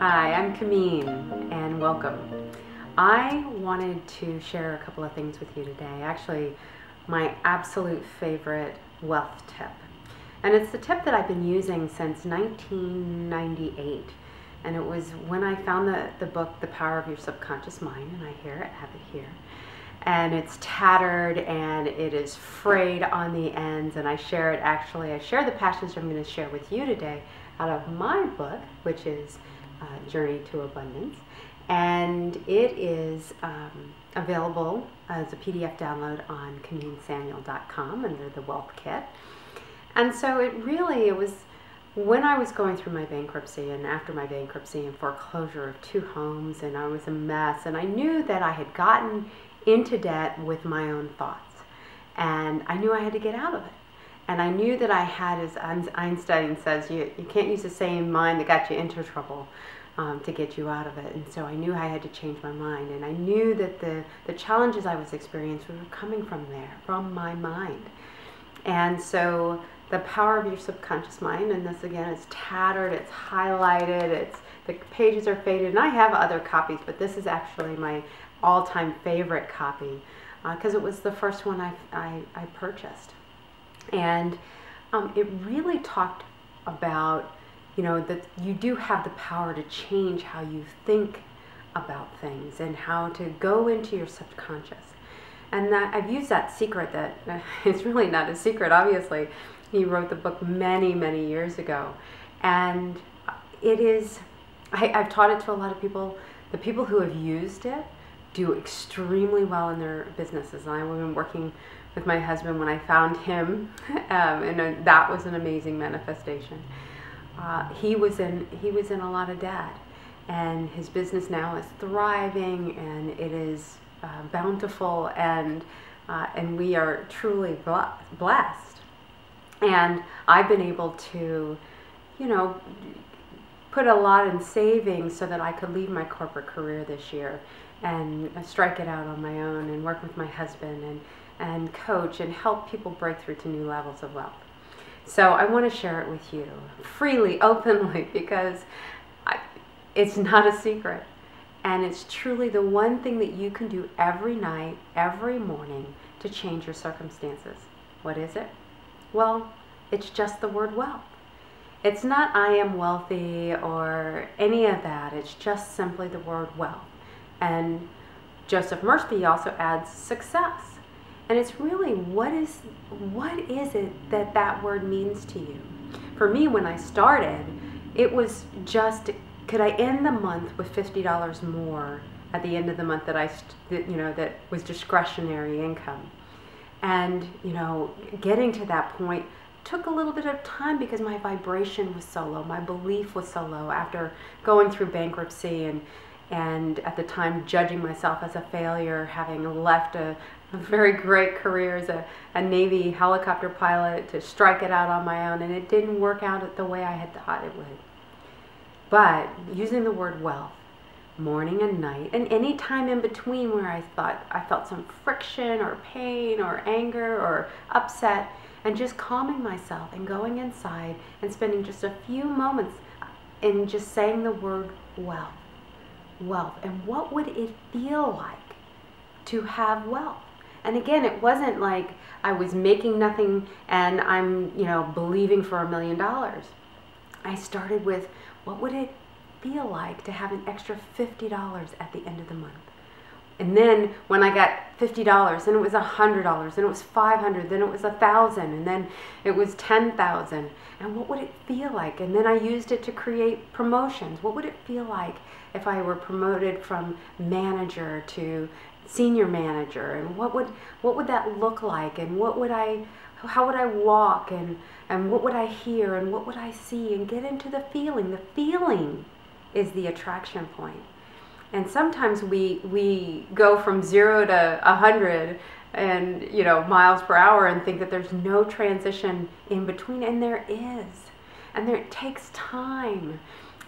Hi, I'm Kamin, and welcome. I wanted to share a couple of things with you today. Actually, my absolute favorite wealth tip. And it's the tip that I've been using since 1998. And it was when I found the book, The Power of Your Subconscious Mind, and I have it here. And it's tattered and it is frayed on the ends, and I share the passage I'm going to share with you today out of my book, which is Journey to Abundance, and it is available as a PDF download on KaminSamuel.com under the Wealth Kit. And so it was when I was going through my bankruptcy and after my bankruptcy and foreclosure of 2 homes, and I was a mess, and I knew that I had gotten into debt with my own thoughts, and I knew I had to get out of it. And I knew that I had, as Einstein says, you can't use the same mind that got you into trouble to get you out of it. And so I knew I had to change my mind. And I knew that the challenges I was experiencing were coming from there, from my mind. And so The Power of Your Subconscious Mind, and this again is tattered, it's highlighted, the pages are faded, and I have other copies, but this is actually my all-time favorite copy because it was the first one I purchased. And it really talked about, that you do have the power to change how you think about things and how to go into your subconscious. And that I've used that secret that it's really not a secret, obviously. He wrote the book many, many years ago. And it is, I've taught it to a lot of people. The people who have used it do extremely well in their businesses. And I've been working with my husband when I found him, and that was an amazing manifestation. He was in a lot of debt, and his business now is thriving, and it is bountiful, and we are truly blessed. And I've been able to, put a lot in savings so that I could leave my corporate career this year and strike it out on my own and work with my husband and coach and help people break through to new levels of wealth. So I want to share it with you freely, openly, because it's not a secret. And it's truly the one thing that you can do every night, every morning to change your circumstances. What is it? Well, it's just the word wealth. It's not I am wealthy or any of that. It's just simply the word wealth. And Joseph Murphy also adds success. And it's really, what is it that word means to you? For me, when I started, it was just, could I end the month with $50 more at the end of the month that was discretionary income? And, getting to that point took a little bit of time because my vibration was so low, my belief was so low after going through bankruptcy and at the time judging myself as a failure, having left a very great career as a Navy helicopter pilot to strike it out on my own, and it didn't work out the way I had thought it would. But using the word wealth, morning and night, and any time in between where I felt some friction or pain or anger or upset, and just calming myself and going inside and spending just a few moments in just saying the word wealth. Wealth. And what would it feel like to have wealth? And again, it wasn't like I was making nothing and I'm, believing for $1 million. I started with, what would it feel like to have an extra $50 at the end of the month? And then when I got $50, then it was $100, then it was $500, then it was $1,000, and then it was $10,000. And what would it feel like? And then I used it to create promotions. What would it feel like if I were promoted from manager to senior manager? And what would that look like? And how would I walk? And what would I hear? And what would I see? And get into the feeling. The feeling is the attraction point. And sometimes we go from 0 to 100 and miles per hour and think that there's no transition in between, and there is. And it takes time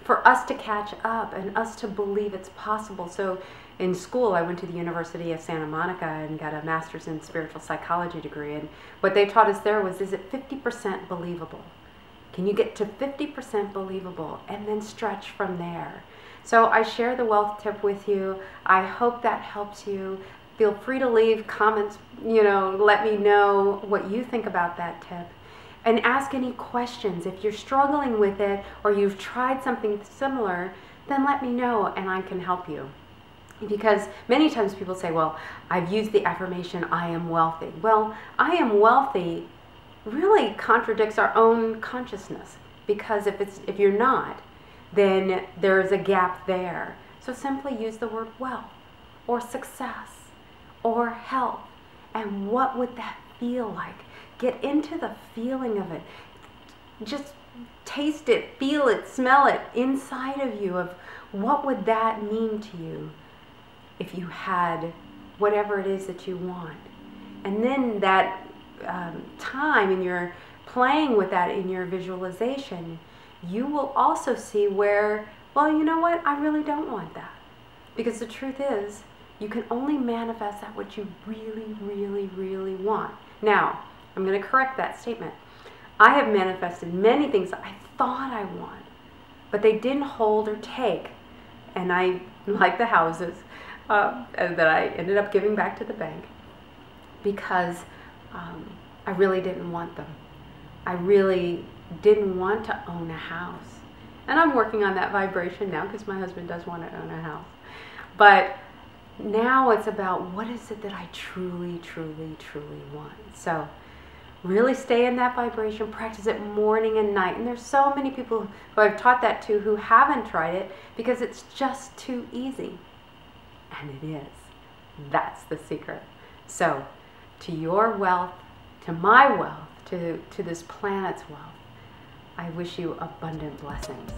for us to catch up and us to believe it's possible. So in school, I went to the University of Santa Monica and got a master's in spiritual psychology degree, and what they taught us there was, is it 50% believable? Can you get to 50% believable and then stretch from there? So I share the wealth tip with you. I hope that helps you. Feel free to leave comments, let me know what you think about that tip. And ask any questions. If you're struggling with it or you've tried something similar, then let me know and I can help you. Because many times people say, well, I've used the affirmation, I am wealthy. Well, I am wealthy really contradicts our own consciousness, because if you're not, then there's a gap there. So simply use the word wealth or success or health. And what would that feel like? Get into the feeling of it. Just taste it, feel it, smell it inside of you, of what would that mean to you if you had whatever it is that you want. And then that time in your playing with that in your visualization, you will also see where, well, you know what, I really don't want that. Because the truth is, you can only manifest that what you really, really, really want. Now, I'm going to correct that statement. I have manifested many things that I thought I wanted, but they didn't hold or take. And I, like the houses, that I ended up giving back to the bank, because I really didn't want them. I really didn't want to own a house. And I'm working on that vibration now, because my husband does want to own a house. But now it's about, what is it that I truly, truly, truly want? So really stay in that vibration, practice it morning and night. And there's so many people who I've taught that to who haven't tried it because it's just too easy. And it is. That's the secret. So to your wealth, to my wealth, to this planet's wealth, I wish you abundant blessings.